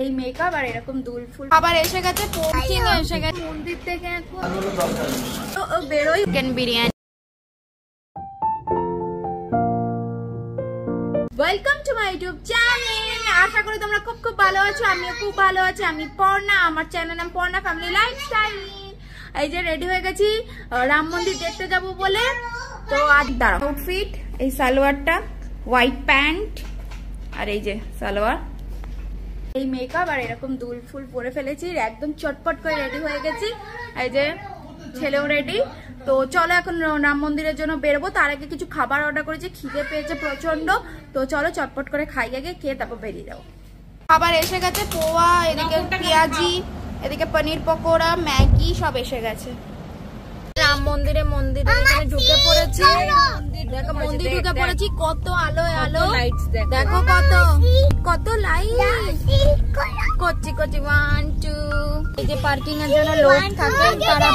এই মেকআপ আর এরকম দুলফুল আবার এসে গেছে, পৌঁছিং এসে গেছে মন্দির থেকে। এখন বেরোই chicken biryani. Welcome to my YouTube channel. আশা করি তোমরা খুব খুব ভালো আছো, আমিও খুব ভালো আছি। আমি পর্ণা, আমার চ্যানেল নাম পর্ণা ফ্যামিলি লাইফস্টাইল। এই যে রেডি হয়ে গেছি রাম মন্দির দেখতে যাব বলে। তো আজ দাঁড়াও, আউটফিট এই সালোয়ারটা, হোয়াইট প্যান্ট আর এই যে সালোয়ার, এই মেকআপ আর এরকম দুল ফুল পরে ফেলেছি, একদম চটপট করে রেডি হয়ে গেছি। এই যে ছেলেও রেডি। তো চলো এখন রাম মন্দিরের জন্য বেরোবো। তার আগে কিছু খাবার অর্ডার করেছি, খিদে পেয়েছে প্রচন্ড। তো চলো চটপট করে খাই আগে, খেয়ে তারপর বেরিয়ে যাবো। খাবার এসে গেছে, পোয়া, এদিকে পেঁয়াজি, এদিকে পনির পকোড়া, ম্যাগি সব এসে গেছে। রাম মন্দিরে এখানে ঢুকে পড়েছি। দেখো মন্দির ঢুকে পড়েছি, কত আলো আলো, দেখো কত লাইট করছি। 1 2 এই যে পার্কিং এর জন্য লোক থাকে, তারা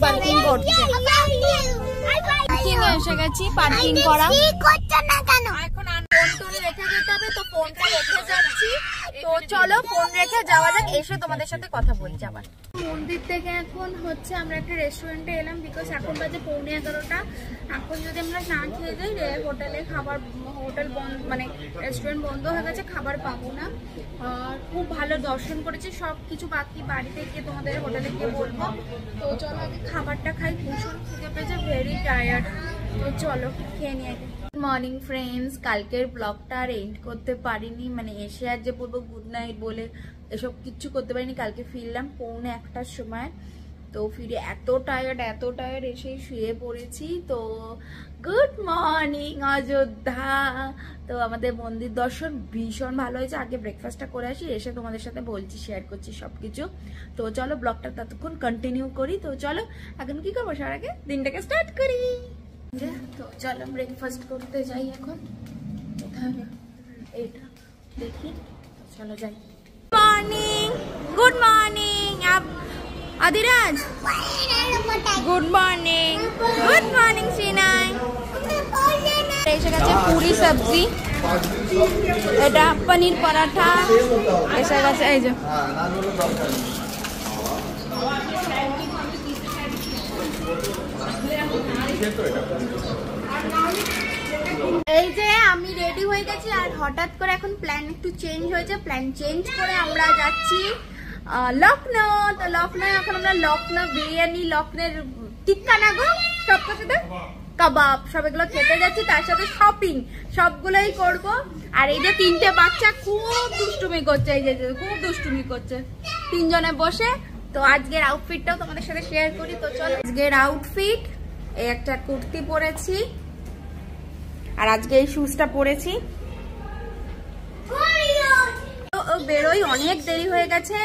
পার্কিং করছে। পার্কিং এসে গেছি, পার্কিং করা এখন ফোন রেখে যেতে হবে, তো ফোনটা রেখে যাচ্ছি। তো চলো ফোন রেখে যাওয়া যাক, এসে তোমাদের সাথে কথা বলছি আবার। মন্দির থেকে এখন হচ্ছে আমরা একটা রেস্টুরেন্টে এলাম, বিকজ এখন বাজে 11:15। এখন যদি আমরা না খেয়ে যাই হোটেলে খাবার, হোটেল বন্ধ, মানে রেস্টুরেন্ট বন্ধ হয়ে গেছে, খাবার পাবো না। আর খুব ভালো দর্শন করেছি, সব কিছু বাকি বাড়িতে গিয়ে তোমাদের হোটেলে গিয়ে বলবো। তো চলো আগে খাবারটা খাই, ভীষণ খিদে পেয়েছে, ভেরি টায়ার্ড। তো চলো খেয়ে নিয়ে আগে। গুড মর্নিং ফ্রেন্ডস, কালকের ব্লগটা আর এন্ড করতে পারিনি, মানে এসে আর যে বলবো গুড নাইট বলে এসব কিচ্ছু করতে পারিনি। কালকে ফিরলাম 1:45-র সময়। তো ফিরে এত টায়ার্ড এসেই শুয়ে পড়েছি। তো গুড মর্নিং অযোধ্যা। তো আমাদের মন্দির দর্শন ভীষণ ভালো হয়েছে। আগে ব্রেকফাস্টটা করে আসি, এসে তোমাদের সাথে বলছি, শেয়ার করছি সবকিছু। তো চলো ব্লগটা ততক্ষণ কন্টিনিউ করি। তো চলো এখন কি করবো, সবার আগে দিনটাকে স্টার্ট করি। তো চলো ব্রেকফাস্ট করতে যাই এখন। এইটা দেখি, চলো যাই। Good morning Adiraj, good morning Sinai. এসে গেছে পুরি সবজি, এটা পনির পরাঠা এসে গেছে। এই যে এই যে আমি রেডি হয়ে গেছি। আর হঠাৎ করে এখন প্ল্যান একটু চেঞ্জ হয়েছে, প্ল্যান চেঞ্জ করে আমরা যাচ্ছি লখনৌ। তো লখনৌ এখন আমরা লখনৌ বিরিয়ানি, লখনৌর টিক্কা না গো, সবটার সাথে কাবাব, সব এগুলো খেতে যাচ্ছি। তার সাথে শপিং সবগুলোই করব। আর এই যে 3টে বাচ্চা খুব দুষ্টুমি করছে, এই যে খুব দুষ্টুমি করছে 3 জনে বসে। তো আজকের আউটফিটটাও তোমাদের সাথে শেয়ার করি। তো চলো, আজকের আউটফিট এই একটা কুর্তি পরেছি, আর আজকে এই শুজটা পরেছি। বেরোই, অনেক দেরি হয়ে গেছে,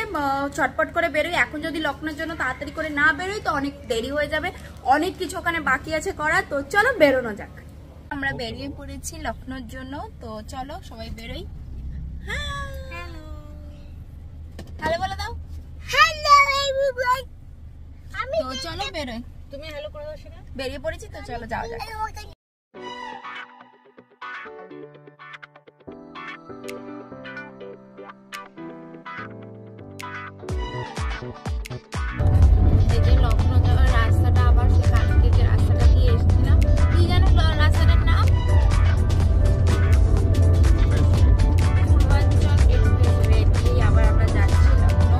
চটপট করে বেরোই। এখন যদি লখনৌর জন্য তাড়াতাড়ি করে না বেরোই তো অনেক দেরি হয়ে যাবে, অনেক কিছু ওখানে বাকি আছে করার। তো চলো বেরোনো যাক। আমরা বেরিয়ে পড়েছি লখনৌর জন্য। তো চলো সবাই বেরোই। হ্যালো বলে দাও। তো চলো বেরোই। তুমি হ্যালো করে দাও। সেটা বেরিয়ে পড়েছি, তো চলো যাওয়া যাক। এই যে লখনৌ যাওয়ার রাস্তাটা, আবার সে কালকে যে রাস্তাটা দিয়ে এসেছিলাম, কি জানো রাস্তাটার নাম? আবার আমরা যাচ্ছি লখনৌ।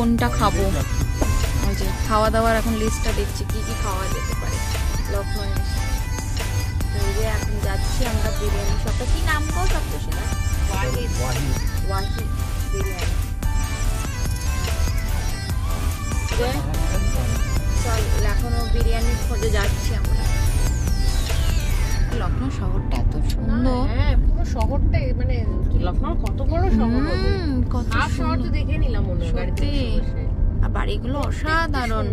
কোনটা খাবো। ওই যে খাওয়া দাওয়ার এখন লিস্টটা দেখছি কি কি খাওয়া যেতে পারে লখনৌ এসে। এই যে এখন যাচ্ছি আমরা বিরিয়ানি শপটা, কি নাম গো সপ্তশীলা? ওয়াহিদ বিরিয়ানি। চল এখনো বিরিয়ানির খোঁজে যাচ্ছি আমরা। লখনৌ শহরটা এত সুন্দর। হ্যাঁ পুরো শহরটা, মানে লখনৌ কত বড় শহর, কত শহর তো দেখে নিলাম মনে হয় গাড়িতে বসে। আর বাড়িগুলো অসাধারণ।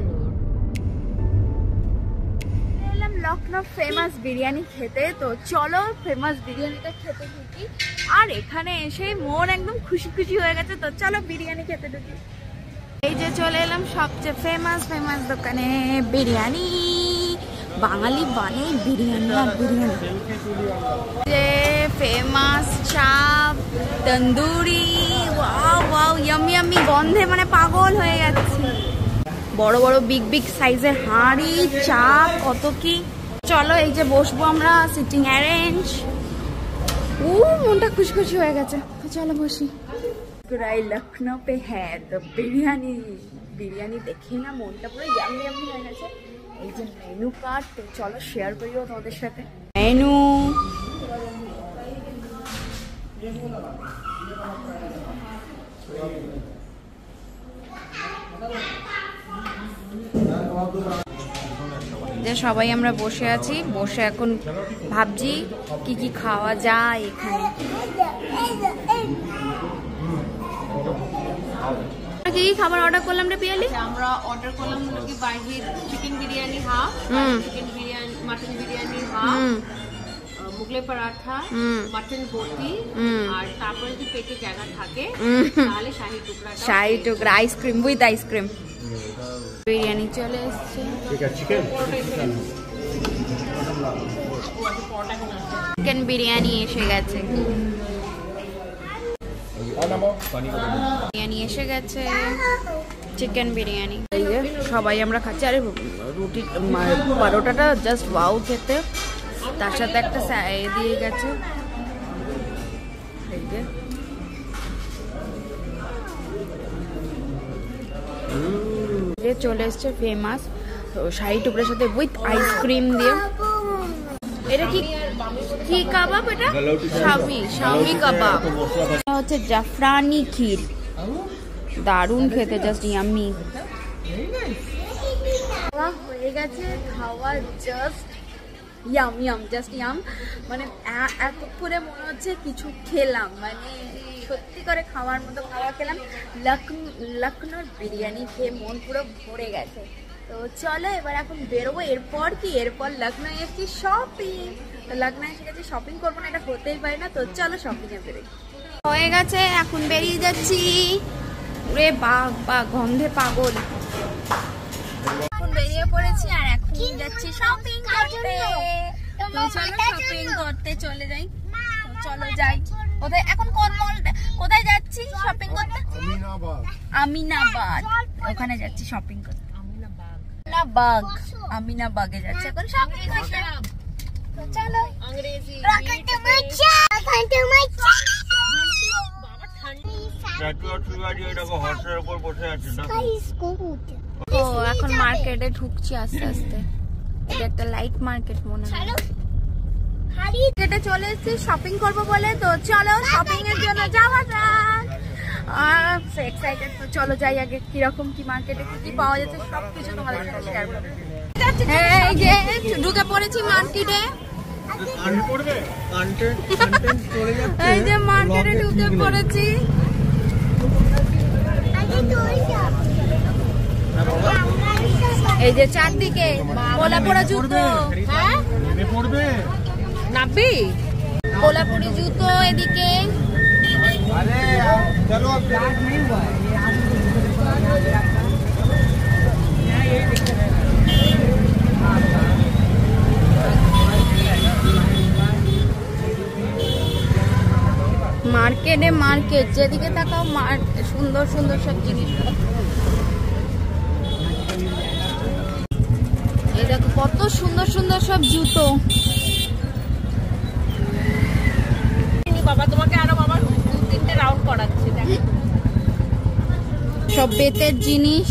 এলাম লখনৌ ফেমাস বিরিয়ানি খেতে, তো চলো ফেমাস বিরিয়ানিটা খেতে ঢুকি। আর এখানে এসে মন একদম খুশি খুশি হয়ে গেছে, তো চলো বিরিয়ানি খেতে ঢুকি। এই যে চলে এলাম সবচেয়ে ফেমাস দোকানে, বিরিয়ানি। বাঙালি বানে বিরিয়ানি আর বিরিয়ানি। যে famous chaap tandoori, wow wow, yummy yummy, গন্ধে মানে পাগল হয়ে যাচ্ছে। বড় বড় বিগ সাইজের হাঁড়ি, চাপ, কত কি। চলো এই যে বসবো আমরা, সিটিং অ্যারেঞ্জ। মনটা খুশি খুশি হয়ে গেছে, তো চলো বসি। লখনৌ পে হ্যাঁ তো বিরিয়ানি দেখে না মনটা পুরো ইয়ামি ইয়ামি হয়ে গেছে। এই যে মেনু কার্ড, তো চলো শেয়ার করিও তোমাদের সাথে মেনু। যে সবাই আমরা বসে আছি, বসে এখন ভাবছি কি কি খাওয়া যায় এখানে। কি কি খাবার অর্ডার করলাম রে পিয়ালি? আমরা অর্ডার করলাম হলো কি বাইরের chicken biryani half, chicken biryani, mutton biryani half, Mughlai paratha, mutton বটি, আর তারপরে যদি পেটে জায়গা থাকে তাহলে শাহী টুকরা আইসক্রিম উইথ আইসক্রিম। বিরিয়ানি চলে এসছে। চিকেন বিরিয়ানি এসে গেছে, বিরিয়ানি এসে গেছে, চিকেন বিরিয়ানি। এই যে সবাই আমরা খাচ্ছি। আরে রুটি পরোটাটা জাস্ট ওয়াও খেতে, তার সাথে একটা দিয়ে গেছে। এই যে চলে এসছে ফেমাস শাহী টুকরার সাথে উইথ আইসক্রিম দিয়ে। এটা কি কি কাবাব? এটা শামি কাবাব। হচ্ছে জাফরানি ক্ষীর, দারুণ খেতে, জাস্ট ইয়াম্মি। হয়ে গেছে খাওয়া, জাস্ট জাস্ট ইয়াম। মানে এতক্ষণে মনে হচ্ছে কিছু খেলাম, মানে সত্যি করে খাওয়ার মতো খাওয়া খেলাম। লখনৌর বিরিয়ানি খেয়ে মন পুরো ভরে গেছে। তো চলো এবার এখন বেরোবো। এরপর লখনৌ এসেছি শপিং। তো লখনৌ এসে গেছে, শপিং করবো না এটা হতেই পারে না। তো চলো শপিংয়ে বেরোই। হয়ে গেছে, এখন বেরিয়ে যাচ্ছি। রে বা গন্ধে পাগল। এখন বেরিয়ে পড়েছি আর এখন যাচ্ছি শপিং করতে। তো চলো শপিং করতে চলে যাই। তো চলো যাই। কোথায় এখন কোন মল, কোথায় যাচ্ছি শপিং করতে? আমিনাবাদ, ওখানে যাচ্ছি শপিং করতে। আমিনাবাগে যাচ্ছে এখন শপিং করতে। তো চলো अंग्रेजी তো এখন মার্কেটে ঢুকছি আস্তে আস্তে। এটা একটা লাইট মার্কেট মনে হয়। মার্কেটে চলে এসেছি শপিং করবো বলে। তো চলো শপিং এর জন্য যাওয়া যাক। এক্সাইটেড, তো চলো যাই। আগে কিরকম কি মার্কেটে কি পাওয়া যাচ্ছে সবকিছু তোমাদের সাথে শেয়ার করবো। এই যে ঢুকে পড়েছি মার্কেটে। এই যে মার্কেটে ঢুকে পড়েছি। এই যে চারদিকে কোলাপুরা জুতো, হ্যাঁ নাবি কোলাপুরি জুতো এদিকে। মার্কেট যেদিকে তাকাও সুন্দর সুন্দর সব জিনিস। এই দেখো কত সুন্দর সুন্দর সব জুতো। বাবা তোমাকে আরো বাবা 2-3টে রাউন্ড করাচ্ছে। সব বেতের জিনিস,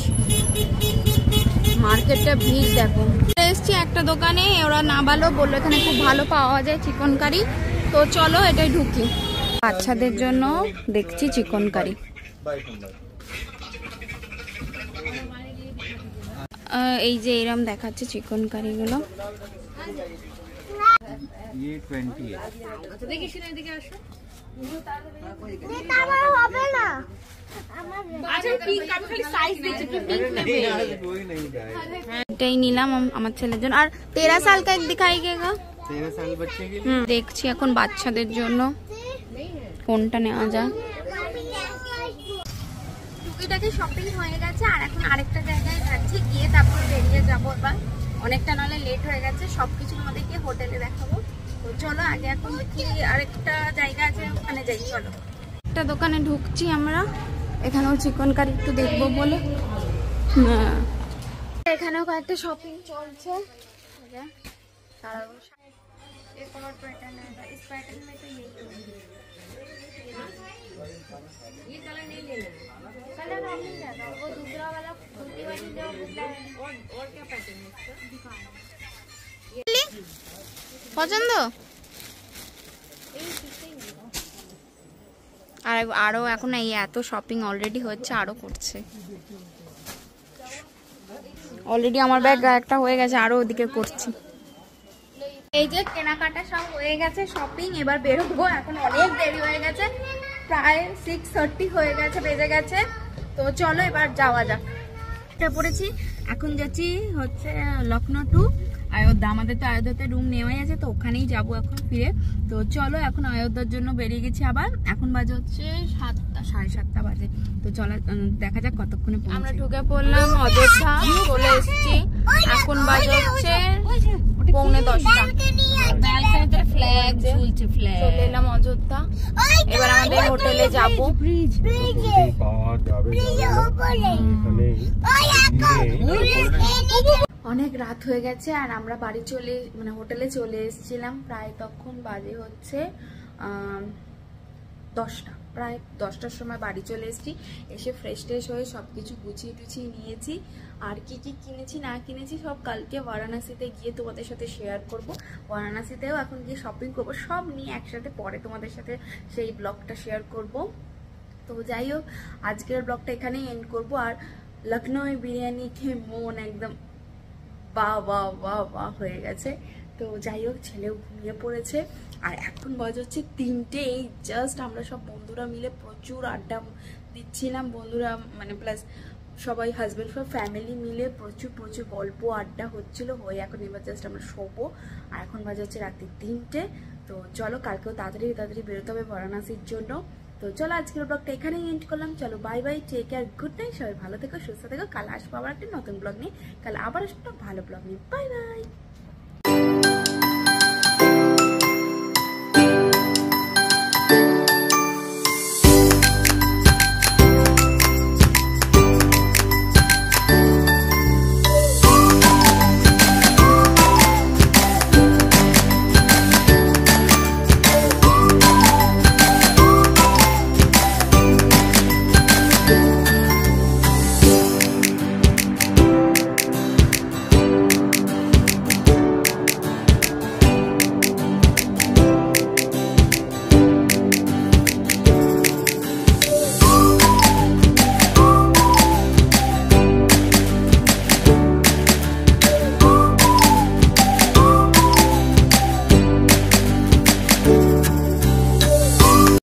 মার্কেটটা ভিড় দেখো। এসছি একটা দোকানে, ওরা না ভালো বললো এখানে খুব ভালো পাওয়া যায় চিকেন কারি, তো চলো এটাই ঢুকি। বাচ্চাদের জন্য দেখছি চিকেন কারি। এই যে এরম দেখাচ্ছে চিকেন কারি গুলো। এটাই নিলাম আমার ছেলের জন্য। আর 13 সাল কা এক দিখাই গেগা, 13 साल बच्चे के लिए। দেখছি এখন বাচ্চাদের জন্য কোনটা নেওয়া যায়। টুকিটাকি শপিং হয়ে গেছে, আর এখন আরেকটা জায়গায় যাচ্ছি, গিয়ে তারপরে বেরিয়ে যাবো। এবার অনেকটা নাহলে লেট হয়ে গেছে, সবকিছু আমাদের গিয়ে হোটেলে দেখাবো। তো চলো আগে এখন দেখি আরেকটা জায়গা আছে, ওখানে যাই। চলো একটা দোকানে ঢুকছি আমরা, এখানেও চিকেন কারি একটু দেখবো বলে। এখানেও কয়েকটা শপিং চলছে। एक और पैटर्न है, इस पैटर्न में तो ये कलर नहीं लेना है, कलर हम नहीं लेना, वो दूसरा वाला कुर्ती वाली जो और क्या पैटर्न है इसका दिखाना পছন্দ। আর আরো এখন এই এত শপিং অলরেডি হচ্ছে, আরো করছে অলরেডি। আমার ব্যাগ একটা হয়ে গেছে, আরো ওদিকে করছি। এই যে কেনাকাটা সব হয়ে গেছে, শপিং। এবার বেরোবো, এখন অনেক দেরি হয়ে গেছে, প্রায় 6:30 হয়ে গেছে, বেজে গেছে। তো চলো এবার যাওয়া যাক। পড়েছি, এখন যাচ্ছি হচ্ছে লখনৌ টু অযোধ্যা। আমাদের তো অযোধ্যাতে রুম নেওয়াই আছে, তো ওখানেই যাবো এখন ফিরে। তো চলো এখন অযোধ্যার জন্য বেরিয়ে গেছি আবার। এখন বাজে হচ্ছে 7টা, 7:30 বাজে। তো চলো দেখা যাক কতক্ষণে আমরা ঢুকে পড়লাম অযোধ্যা, চলে এসেছি। এখন বাজে হচ্ছে 9:45। ব্যালকনিতে ফ্ল্যাগ ঝুলছে, ফ্ল্যাগ। চলে এলাম অযোধ্যা, এবার আমাদের হোটেলে যাবো। অনেক রাত হয়ে গেছে, আর আমরা বাড়ি হোটেলে চলে এসেছিলাম। প্রায় তখন বাজে হচ্ছে 10টা, প্রায় 10টার সময় বাড়ি চলে এসেছি। এসে ফ্রেশ ট্রেশ হয়ে সবকিছু গুছিয়ে টুছিয়ে নিয়েছি। আর কি কি কিনেছি না কিনেছি সব কালকে বারাণসীতে গিয়ে তোমাদের সাথে শেয়ার করব। বারাণসীতেও এখন গিয়ে শপিং করব, সব নিয়ে একসাথে পরে তোমাদের সাথে সেই ব্লগটা শেয়ার করব। তো যাই হোক, আজকের ব্লগটা এখানেই এন্ড করব। আর লখনৌ বিরিয়ানি খেয়ে মন একদম বাহ বাহ বাহ বাহ হয়ে গেছে। তো যাই হোক, ছেলেও ঘুমিয়ে পড়েছে, আর এখন বাজে হচ্ছে 3টে। এই জাস্ট আমরা সব বন্ধুরা মিলে প্রচুর আড্ডা দিচ্ছিলাম, বন্ধুরা প্লাস সবাই হাজব্যান্ড সব ফ্যামিলি মিলে প্রচুর প্রচুর গল্প আড্ডা হচ্ছিল হয়ে এখন এবার জাস্ট আমরা শোবো। আর এখন বাজে হচ্ছে রাত্রি 3টে। তো চলো কালকেও তাড়াতাড়ি বেরোতে হবে বারাণসীর জন্য। তো চলো আজকের ব্লগটা এখানেই এন্ড করলাম। চলো bye bye, take care, good night, সবাই ভালো থেকো, সুস্থ থেকো। কাল আসবো আবার একটা নতুন ব্লগ নিয়ে, কাল আবার আসবো ভালো ব্লগ নিয়ে। Bye bye.